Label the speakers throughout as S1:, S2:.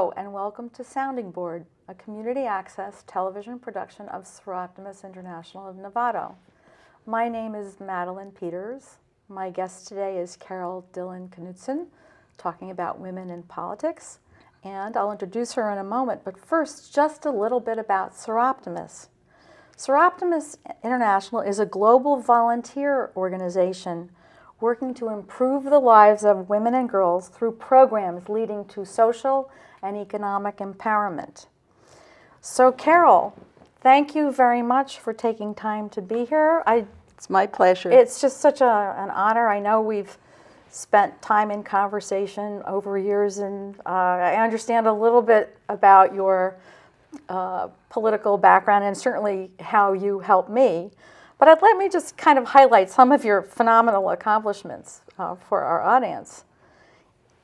S1: Hello and welcome to Sounding Board, a community access television production of Seroptimus International of Novato. My name is Madeline Peters. My guest today is Carole Dillon-Knutson, talking about women in politics, and I'll introduce her in a moment, but first, just a little bit about Seroptimus. Seroptimus International is a global volunteer organization working to improve the lives of women and girls through programs leading to social and economic empowerment. So Carole, thank you very much for taking time to be here.
S2: It's my pleasure.
S1: It's just such an honor. I know we've spent time in conversation over years, and I understand a little bit about your political background and certainly how you helped me. But let me just kind of highlight some of your phenomenal accomplishments for our audience.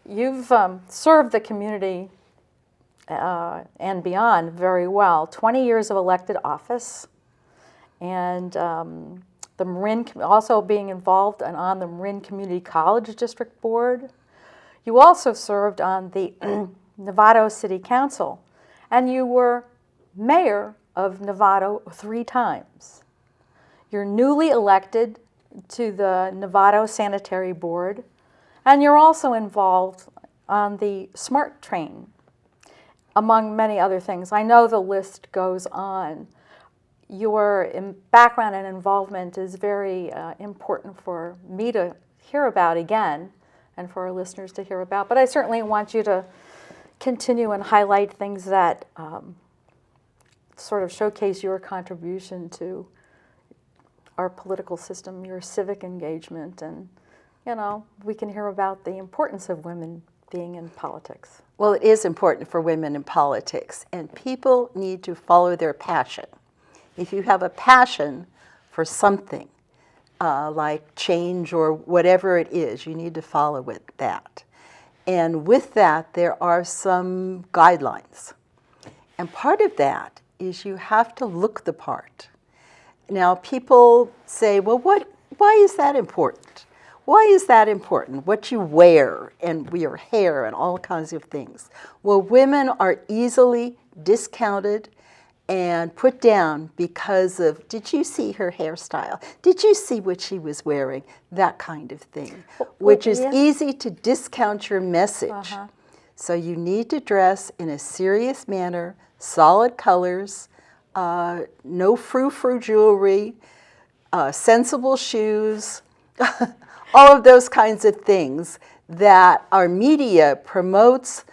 S1: You've served the community and beyond very well. 20 years of elected office, and the Marin, also being involved on the Marin Community College District Board. You also served on the Novato City Council, and you were mayor of Novato 3 times. You're newly elected to the Novato Sanitary Board, and you're also involved on the Smart Train, among many other things. I know the list goes on. Your background and involvement is very important for me to hear about again, and for our listeners to hear about, but I certainly want you to continue and highlight things that sort of showcase your contribution to our political system, your civic engagement, and, you know, we can hear about the importance of women being in politics.
S2: Well, it is important for women in politics, and people need to follow their passion. If you have a passion for something, like change or whatever it is, you need to follow with that. And with that, there are some guidelines. And part of that is you have to look the part. Now, people say, well, why is that important? Why is that important? What you wear and your hair and all kinds of things. Well, women are easily discounted and put down because of, did you see her hairstyle? Did you see what she was wearing? That kind of thing, which is easy to discount your message. So you need to dress in a serious manner, solid colors, no frou-frou jewelry, sensible shoes, all of those kinds of things that our media promotes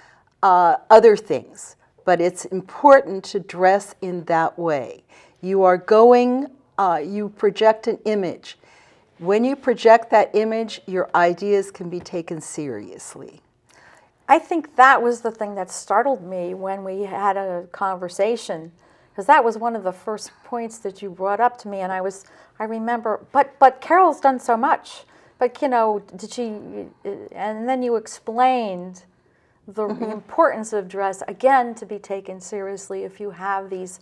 S2: other things. But it's important to dress in that way. You are going, you project an image. When you project that image, your ideas can be taken seriously.
S1: I think that was the thing that startled me when we had a conversation, because that was one of the first points that you brought up to me, and I remember, but Carole's done so much, but you know, and then you explained the importance of dress, again, to be taken seriously if you have these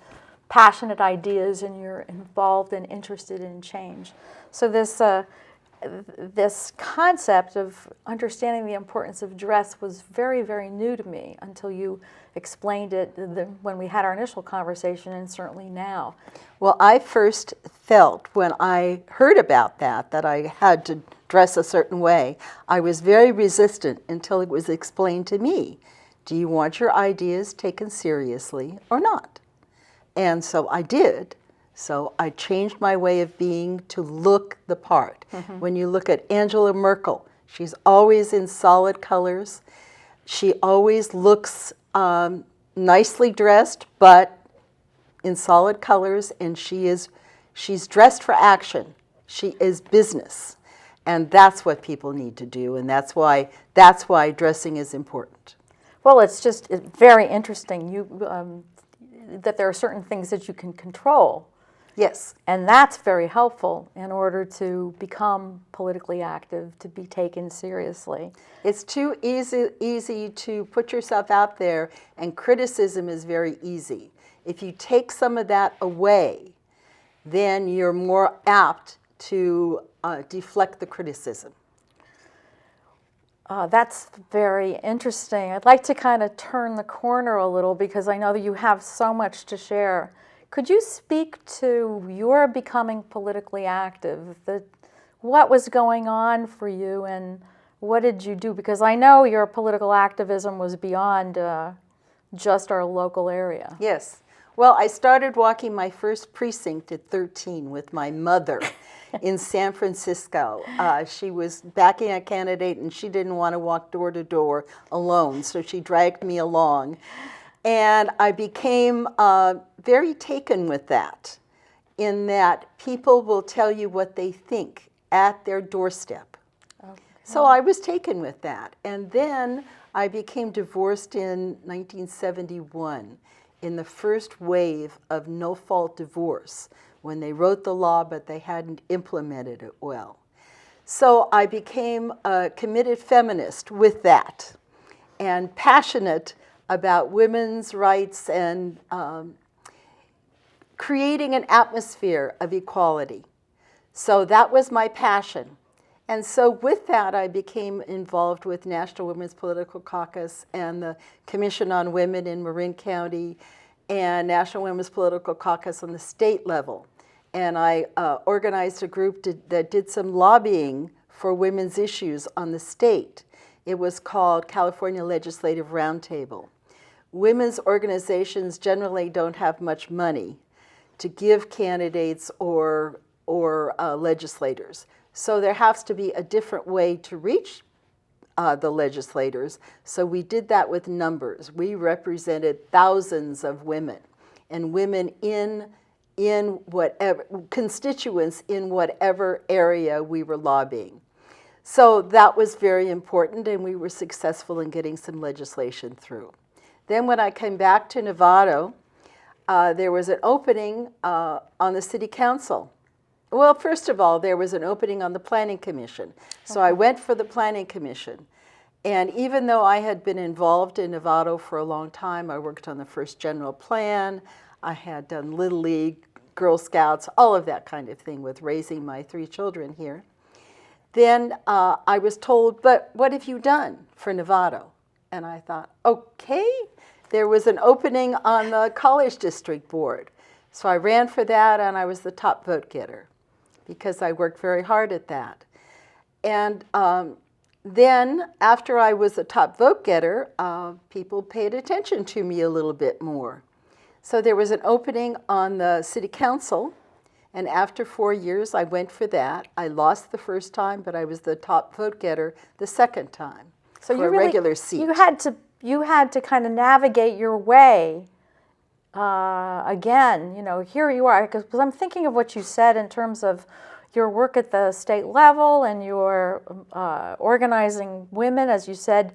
S1: passionate ideas and you're involved and interested in change. So this concept of understanding the importance of dress was very, very new to me until you explained it when we had our initial conversation, and certainly now.
S2: Well, I first felt when I heard about that I had to dress a certain way. I was very resistant until it was explained to me. Do you want your ideas taken seriously or not? And so I did. So I changed my way of being to look the part. When you look at Angela Merkel, she's always in solid colors. She always looks nicely dressed, but in solid colors, and she's dressed for action. She is business. And that's what people need to do, and that's why dressing is important.
S1: Well, it's very interesting that there are certain things that you can control.
S2: Yes.
S1: And that's very helpful in order to become politically active, to be taken seriously.
S2: It's too easy to put yourself out there, and criticism is very easy. If you take some of that away, then you're more apt to deflect the criticism.
S1: That's very interesting. I'd like to kind of turn the corner a little because I know that you have so much to share. Could you speak to your becoming politically active? What was going on for you and what did you do? Because I know your political activism was beyond just our local area.
S2: Yes. Well, I started walking my first precinct at 13 with my mother in San Francisco. She was backing a candidate and she didn't want to walk door to door alone, so she dragged me along. And I became very taken with that, in that people will tell you what they think at their doorstep. Okay. So I was taken with that. And then I became divorced in 1971 in the first wave of no-fault divorce, when they wrote the law but they hadn't implemented it well. So I became a committed feminist with that and passionate about women's rights and creating an atmosphere of equality. So that was my passion. And so with that, I became involved with National Women's Political Caucus and the Commission on Women in Marin County and National Women's Political Caucus on the state level. And I organized a group that did some lobbying for women's issues on the state. It was called California Legislative Roundtable. Women's organizations generally don't have much money to give candidates or legislators. So there has to be a different way to reach the legislators. So we did that with numbers. We represented thousands of women and women in whatever, constituents in whatever area we were lobbying. So that was very important, and we were successful in getting some legislation through. Then when I came back to Novato, there was an opening on the city council. Well, first of all, there was an opening on the planning commission. So I went for the planning commission. And even though I had been involved in Novato for a long time, I worked on the first general plan, I had done Little League, Girl Scouts, all of that kind of thing with raising my 3 children here. Then I was told, but what have you done for Novato? And I thought, okay. There was an opening on the college district board. So I ran for that, and I was the top vote getter because I worked very hard at that. And then after I was the top vote getter, people paid attention to me a little bit more. So there was an opening on the city council, and after 4 years, I went for that. I lost the first time, but I was the top vote getter the second time for a regular seat.
S1: You had to kind of navigate your way again. You know, here you are, because I'm thinking of what you said in terms of your work at the state level and your organizing women, as you said,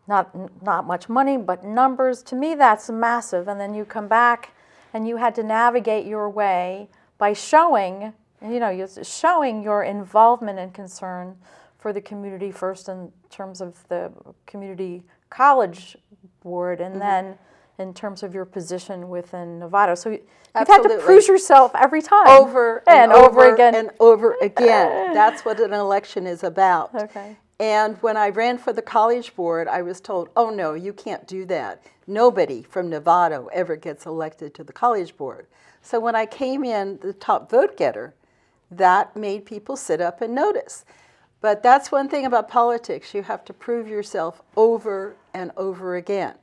S1: not much money, but numbers. To me, that's massive. And then you come back and you had to navigate your way by showing your involvement and concern for the community first in terms of the community college board, and then in terms of your position within Novato. So you've had to prove yourself every time.
S2: Over and over again. And over again. That's what an election is about.
S1: Okay.
S2: And when I ran for the college board, I was told, oh no, you can't do that. Nobody from Novato ever gets elected to the college board. So when I came in the top vote getter, that made people sit up and notice. But that's one thing about politics. You have to prove yourself over and over again.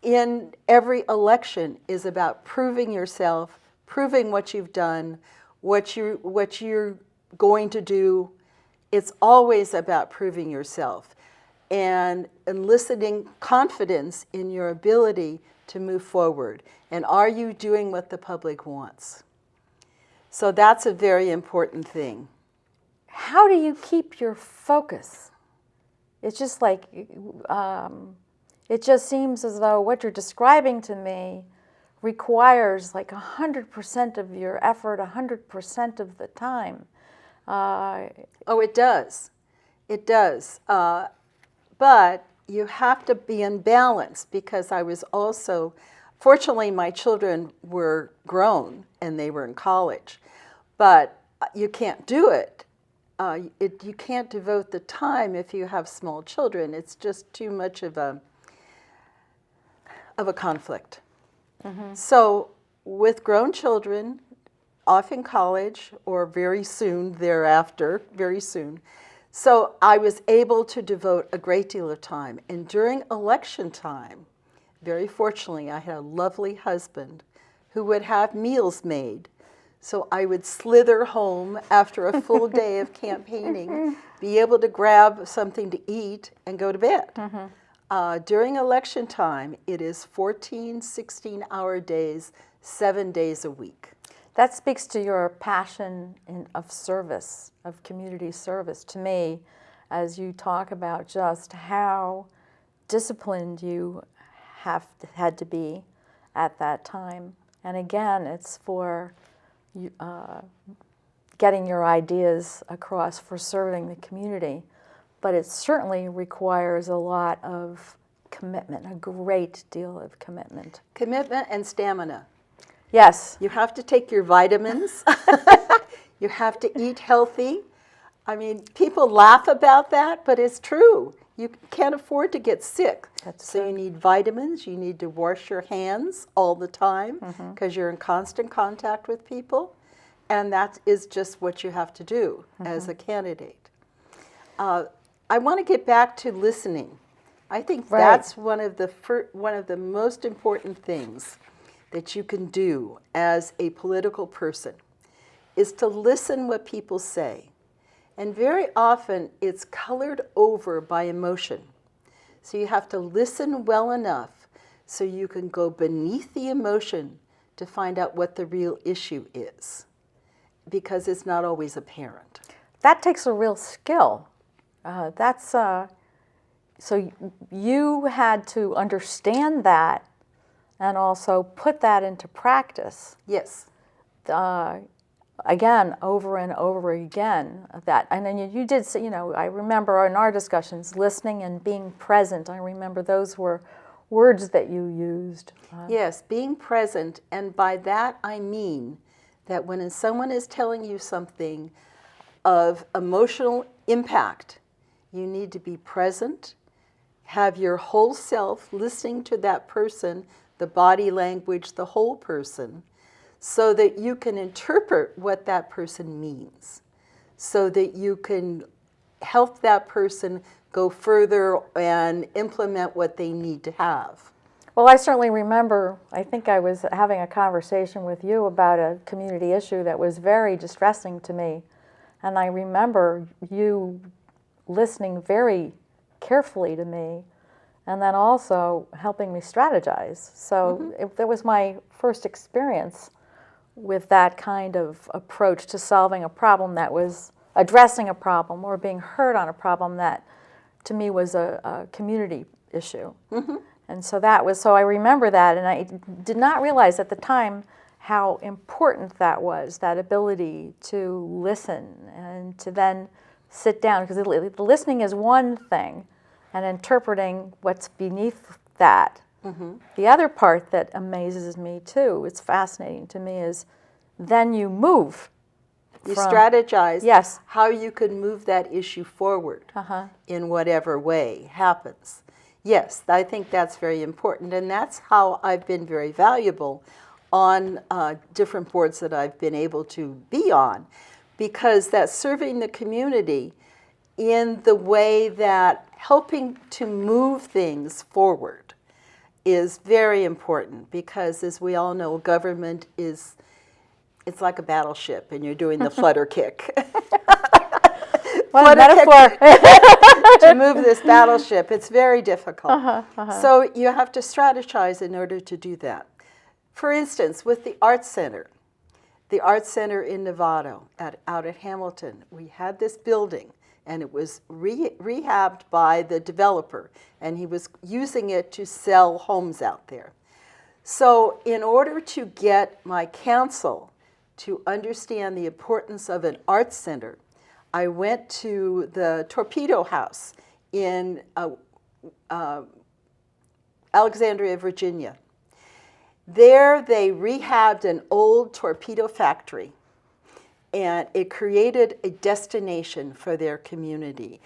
S2: In every election is about proving yourself, proving what you've done, what you're going to do. It's always about proving yourself and eliciting confidence in your ability to move forward. And are you doing what the public wants? So that's a very important thing.
S1: How do you keep your focus? It's just like, it just seems as though what you're describing to me requires like 100% of your effort, 100% of the time.
S2: Oh, it does. It does. But you have to be in balance, because I was also, fortunately my children were grown and they were in college, but you can't do it you can't devote the time if you have small children. It's just too much of a conflict. So with grown children, off in college or very soon thereafter, very soon, so I was able to devote a great deal of time. And during election time, very fortunately, I had a lovely husband who would have meals made. So I would slither home after a full day of campaigning, be able to grab something to eat and go to bed. During election time, it is 14, 16-hour days, 7 days a week.
S1: That speaks to your passion of service, of community service, to me, as you talk about just how disciplined you had to be at that time. And again, it's for getting your ideas across, for serving the community. But it certainly requires a lot of commitment, a great deal of commitment.
S2: Commitment and stamina.
S1: Yes.
S2: You have to take your vitamins. You have to eat healthy. I mean, people laugh about that, but it's true. You can't afford to get sick. So you need vitamins. You need to wash your hands all the time because you're in constant contact with people. And that is just what you have to do as a candidate. I want to get back to listening. I think that's one of the most important things that you can do as a political person, is to listen what people say. And very often it's colored over by emotion. So you have to listen well enough so you can go beneath the emotion to find out what the real issue is, because it's not always apparent.
S1: That takes a real skill. So you had to understand that and also put that into practice.
S2: Yes.
S1: Again, over and over again. And then you did say, I remember in our discussions, listening and being present. I remember those were words that you used.
S2: Yes, being present. And by that I mean that when someone is telling you something of emotional impact, you need to be present, have your whole self listening to that person, the body language, the whole person, so that you can interpret what that person means, so that you can help that person go further and implement what they need to have.
S1: Well, I certainly remember, I think I was having a conversation with you about a community issue that was very distressing to me. And I remember you listening very carefully to me and then also helping me strategize. So that was my first experience with that kind of approach to solving a problem that was addressing a problem or being heard on a problem that to me was a community issue. And so I remember that, and I did not realize at the time how important that was, that ability to listen and to then sit down, because the listening is one thing, and interpreting what's beneath that. The other part that amazes me too, it's fascinating to me, is then you move.
S2: You strategize
S1: yes.
S2: how you can move that issue forward in whatever way happens. Yes, I think that's very important, and that's how I've been very valuable on different boards that I've been able to be on, because that's serving the community in the way that helping to move things forward is very important, because as we all know, government it's like a battleship and you're doing the flutter kick.
S1: What a metaphor.
S2: To move this battleship, it's very difficult. So you have to strategize in order to do that. For instance, with the Arts Center in Novato, out at Hamilton, we had this building, and it was rehabbed by the developer, and he was using it to sell homes out there. So in order to get my council to understand the importance of an arts center, I went to the Torpedo House in Alexandria, Virginia. There they rehabbed an old torpedo factory, And it created a destination for their community,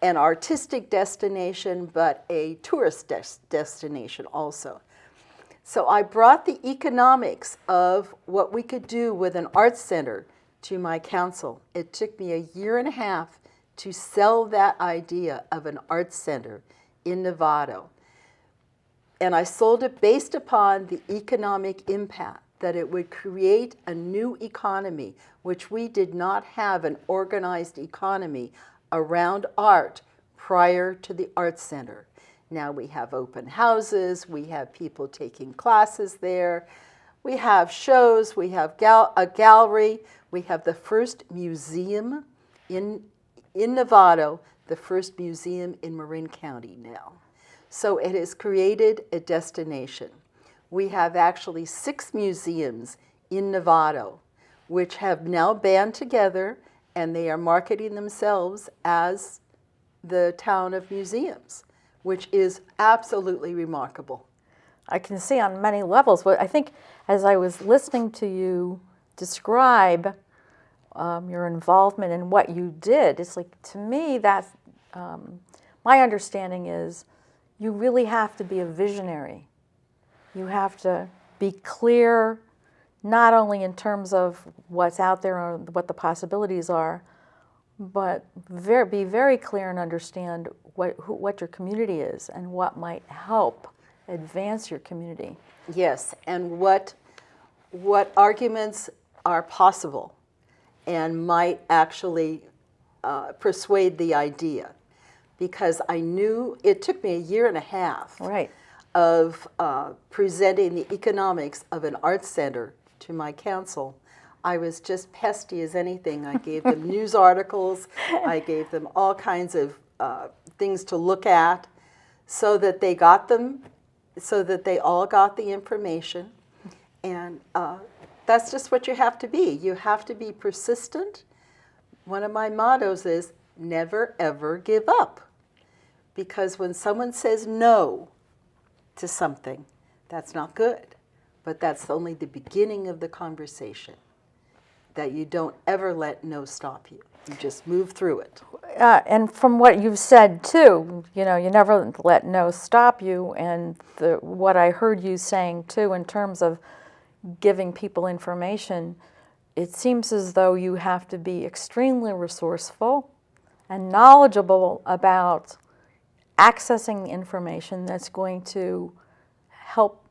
S2: an artistic destination, but a tourist destination also. So I brought the economics of what we could do with an arts center to my council. It took me a year and a half to sell that idea of an arts center in Novato. And I sold it based upon the economic impact, that it would create a new economy, which we did not have an organized economy around art prior to the Arts Center. Now we have open houses, we have people taking classes there, we have shows, we have a gallery, we have the first museum in Novato, the first museum in Marin County now. So it has created a destination. We have actually 6 museums in Novato, which have now band together, and they are marketing themselves as the town of museums, which is absolutely remarkable.
S1: I can see on many levels. What I think, as I was listening to you describe your involvement in what you did, it's like, to me, that my understanding is you really have to be a visionary. You have to be clear, not only in terms of what's out there or what the possibilities are, but be very clear and understand what your community is and what might help advance your community.
S2: Yes, and what arguments are possible and might actually persuade the idea. Because I knew it took me a year and a half
S1: Right.
S2: of presenting the economics of an arts center to my council. I was just pesty as anything. I gave them news articles. I gave them all kinds of things to look at so that they got them, so that they all got the information. And that's just what you have to be. You have to be persistent. One of my mottos is never, ever give up. Because when someone says no to something, that's not good. But that's only the beginning of the conversation. That you don't ever let no stop you. You just move through it.
S1: And from what you've said too, you never let no stop you. And what I heard you saying too, in terms of giving people information, it seems as though you have to be extremely resourceful and knowledgeable about accessing the information that's going to help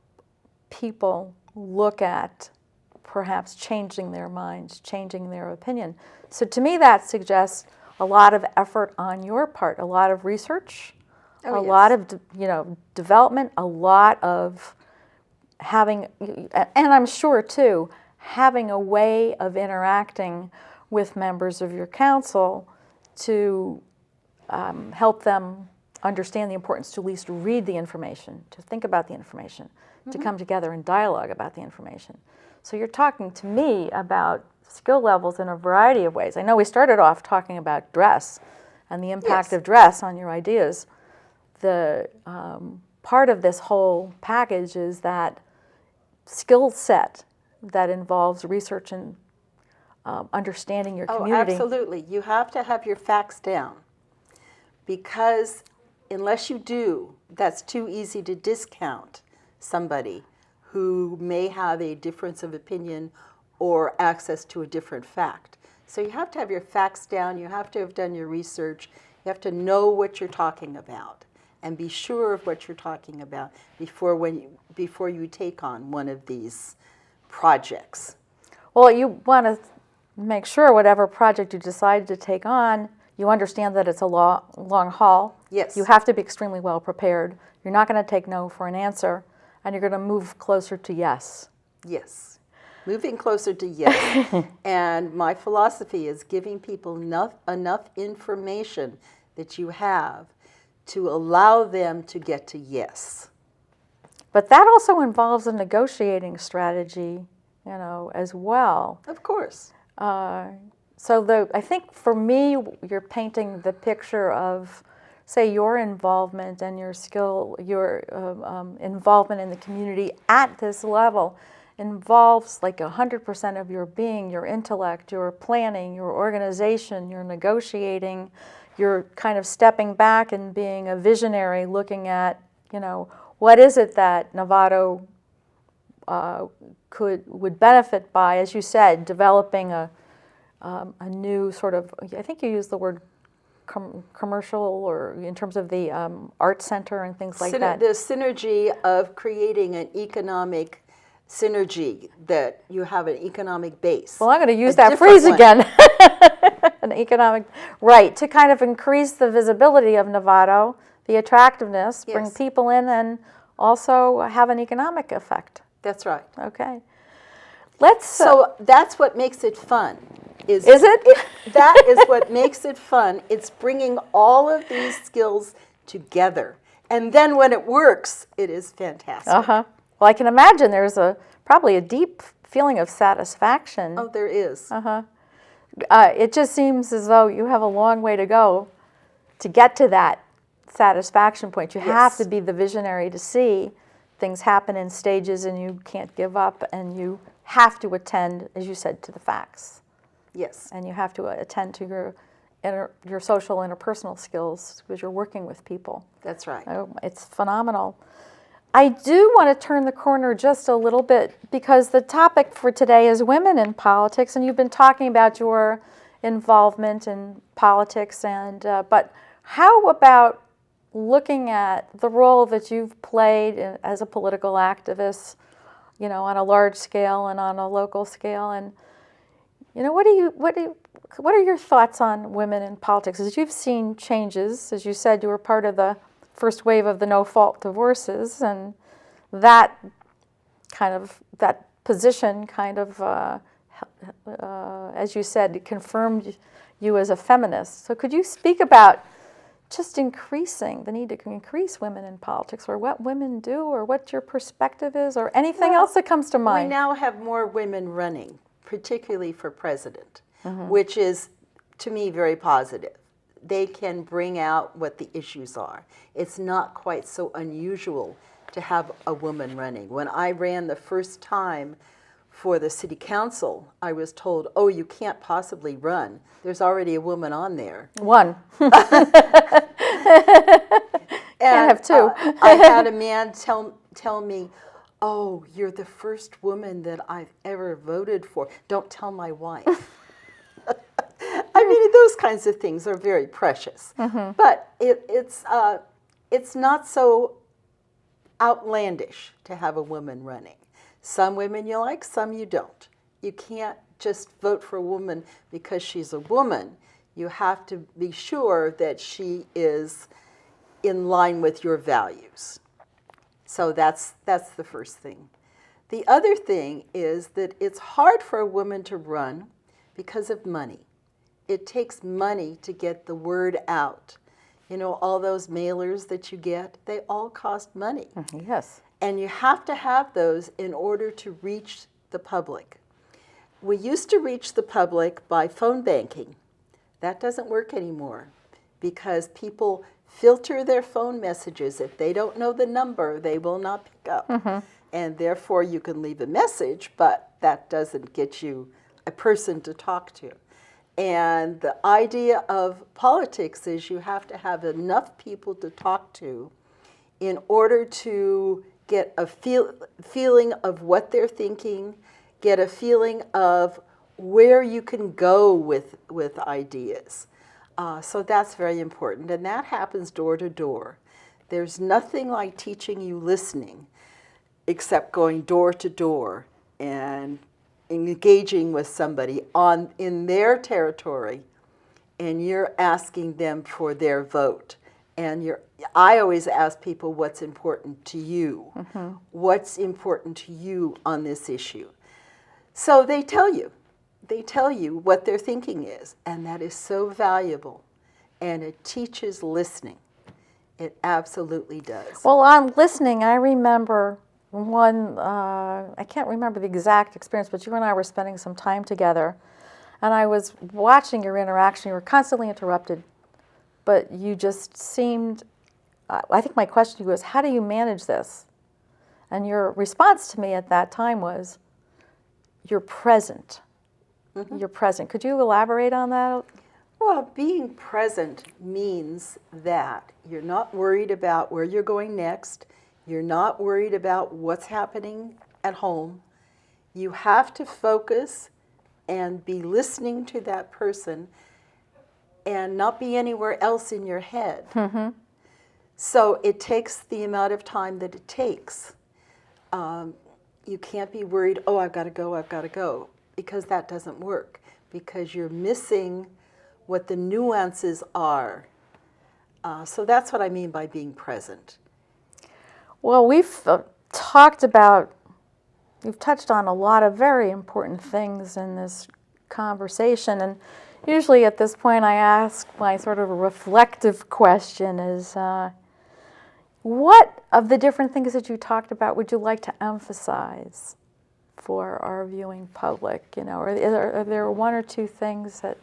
S1: people look at perhaps changing their minds, changing their opinion. So to me, that suggests a lot of effort on your part, a lot of research, a lot of development, a lot of having, and I'm sure too, having a way of interacting with members of your council to help them understand the importance to at least read the information, to think about the information, to come together and dialogue about the information. So you're talking to me about skill levels in a variety of ways. I know we started off talking about dress and the impact of dress on your ideas. The part of this whole package is that skill set that involves research and understanding your community.
S2: Oh, absolutely. You have to have your facts down. Because unless you do, that's too easy to discount somebody who may have a difference of opinion or access to a different fact. So you have to have your facts down, you have to have done your research, you have to know what you're talking about and be sure of what you're talking about before you take on one of these projects.
S1: Well, you want to make sure whatever project you decide to take on, you understand that it's a long haul.
S2: Yes.
S1: You have to be extremely well prepared. You're not going to take no for an answer, and you're going to move closer to yes.
S2: Yes. Moving closer to yes. And my philosophy is giving people enough information that you have to allow them to get to yes.
S1: But that also involves a negotiating strategy, as well.
S2: Of course.
S1: So I think for me, you're painting the picture of, say, your involvement and your skill, your involvement in the community at this level involves like 100% of your being, your intellect, your planning, your organization, your negotiating, you're kind of stepping back and being a visionary, looking at, what is it that Novato would benefit by, as you said, developing a new sort of, I think you used the word commercial, or in terms of the art center and things like that.
S2: The synergy of creating an economic synergy, that you have an economic base.
S1: Well, I'm going to use that phrase again. An economic, right, to kind of increase the visibility of Novato, the attractiveness, bring people in, and also have an economic effect.
S2: That's right.
S1: Okay.
S2: So that's what makes it fun.
S1: Is it?
S2: That is what makes it fun. It's bringing all of these skills together. And then when it works, it is fantastic.
S1: Uh-huh. Well, I can imagine there's probably a deep feeling of satisfaction.
S2: Oh, there is.
S1: Uh-huh. It just seems as though you have a long way to go to get to that satisfaction point. You have to be the visionary to see things happen in stages, and you can't give up, and you have to attend, as you said, to the facts.
S2: Yes.
S1: And you have to attend to your social interpersonal skills, because you're working with people.
S2: That's right.
S1: Oh, it's phenomenal. I do want to turn the corner just a little bit, because the topic for today is women in politics, and you've been talking about your involvement in politics, and but how about looking at the role that you've played as a political activist, on a large scale and on a local scale, and what are your thoughts on women in politics? As you've seen changes, as you said, you were part of the first wave of the no-fault divorces, and that position as you said, it confirmed you as a feminist. So could you speak about just the need to increase women in politics, or what women do, or what your perspective is, or anything else that comes to mind?
S2: We now have more women running, particularly for president, which is, to me, very positive. They can bring out what the issues are. It's not quite so unusual to have a woman running. When I ran the first time for the city council, I was told, oh, you can't possibly run. There's already a woman on there.
S1: One. Can't have two.
S2: I had a man tell me, oh, you're the first woman that I've ever voted for. Don't tell my wife. I mean, those kinds of things are very precious. But it's not so outlandish to have a woman running. Some women you like, some you don't. You can't just vote for a woman because she's a woman. You have to be sure that she is in line with your values. So that's the first thing. The other thing is that it's hard for a woman to run because of money. It takes money to get the word out. All those mailers that you get, they all cost money.
S1: Yes.
S2: And you have to have those in order to reach the public. We used to reach the public by phone banking. That doesn't work anymore, because people filter their phone messages. If they don't know the number, they will not pick up. And therefore, you can leave a message, but that doesn't get you a person to talk to. And the idea of politics is you have to have enough people to talk to in order to get a feeling of what they're thinking, get a feeling of where you can go with ideas. So that's very important, and that happens door to door. There's nothing like teaching you listening except going door to door and engaging with somebody in their territory, and you're asking them for their vote. And I always ask people, what's important to you? What's important to you on this issue? So they tell you. They tell you what their thinking is, and that is so valuable. And it teaches listening. It absolutely does.
S1: Well, on listening, I remember one, I can't remember the exact experience, but you and I were spending some time together, and I was watching your interaction. You were constantly interrupted, but you just seemed, I think my question to you was, how do you manage this? And your response to me at that time was, you're present. You're present. Could you elaborate on that?
S2: Well, being present means that you're not worried about where you're going next. You're not worried about what's happening at home. You have to focus and be listening to that person and not be anywhere else in your head. So it takes the amount of time that it takes. You can't be worried, oh, I've got to go, because that doesn't work, because you're missing what the nuances are. So that's what I mean by being present.
S1: Well, we've touched on a lot of very important things in this conversation, and usually at this point I ask my sort of reflective question is, what of the different things that you talked about would you like to emphasize for our viewing public? You know, are there one or two things that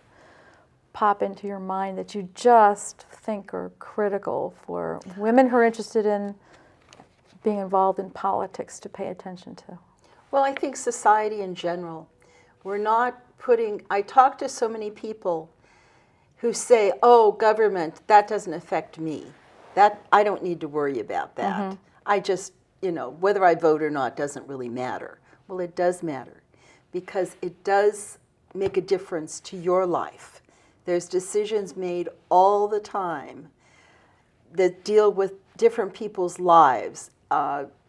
S1: pop into your mind that you just think are critical for women who are interested in being involved in politics to pay attention to?
S2: Well, I think society in general, we're not putting, I talk to so many people who say, oh, government, that doesn't affect me. That, I don't need to worry about that. I just, you know, whether I vote or not doesn't really matter. Well, it does matter, because it does make a difference to your life. There's decisions made all the time that deal with different people's lives,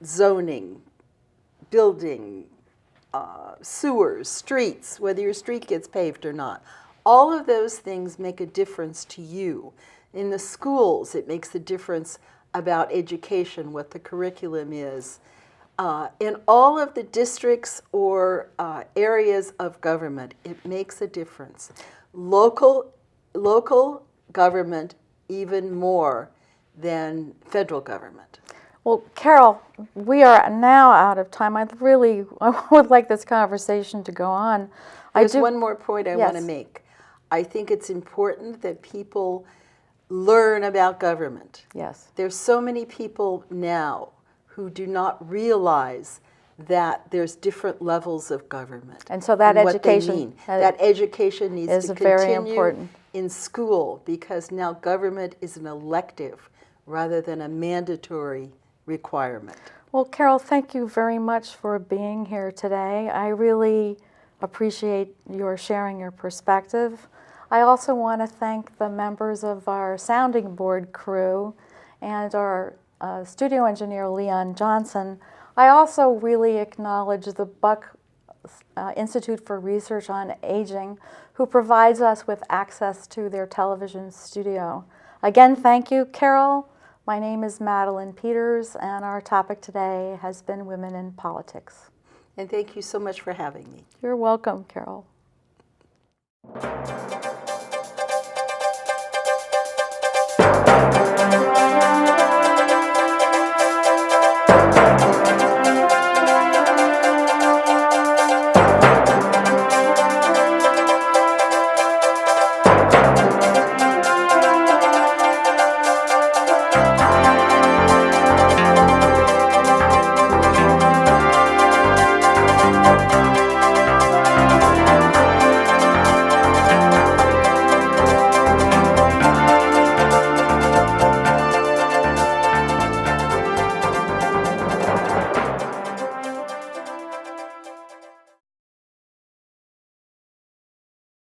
S2: zoning, building, sewers, streets, whether your street gets paved or not. All of those things make a difference to you. In the schools, it makes a difference about education, what the curriculum is. In all of the districts or areas of government, it makes a difference. Local government even more than federal government.
S1: Well, Carole, we are now out of time. I would like this conversation to go on.
S2: There's one more point I want to
S1: Yes.
S2: make. I think it's important that people learn about government.
S1: Yes.
S2: There's so many people now who do not realize that there's different levels of government.
S1: And so that
S2: and what they
S1: education
S2: mean. That education needs
S1: is
S2: to
S1: very
S2: continue
S1: important.
S2: in school, because now government is an elective rather than a mandatory requirement.
S1: Well, Carole, thank you very much for being here today. I really appreciate your sharing your perspective. I also want to thank the members of our sounding board crew and our studio engineer, Leon Johnson. I also really acknowledge the Buck Institute for Research on Aging, who provides us with access to their television studio. Again, thank you, Carole. My name is Madeline Peters, and our topic today has been women in politics.
S2: And thank you so much for having me.
S1: You're welcome, Carole.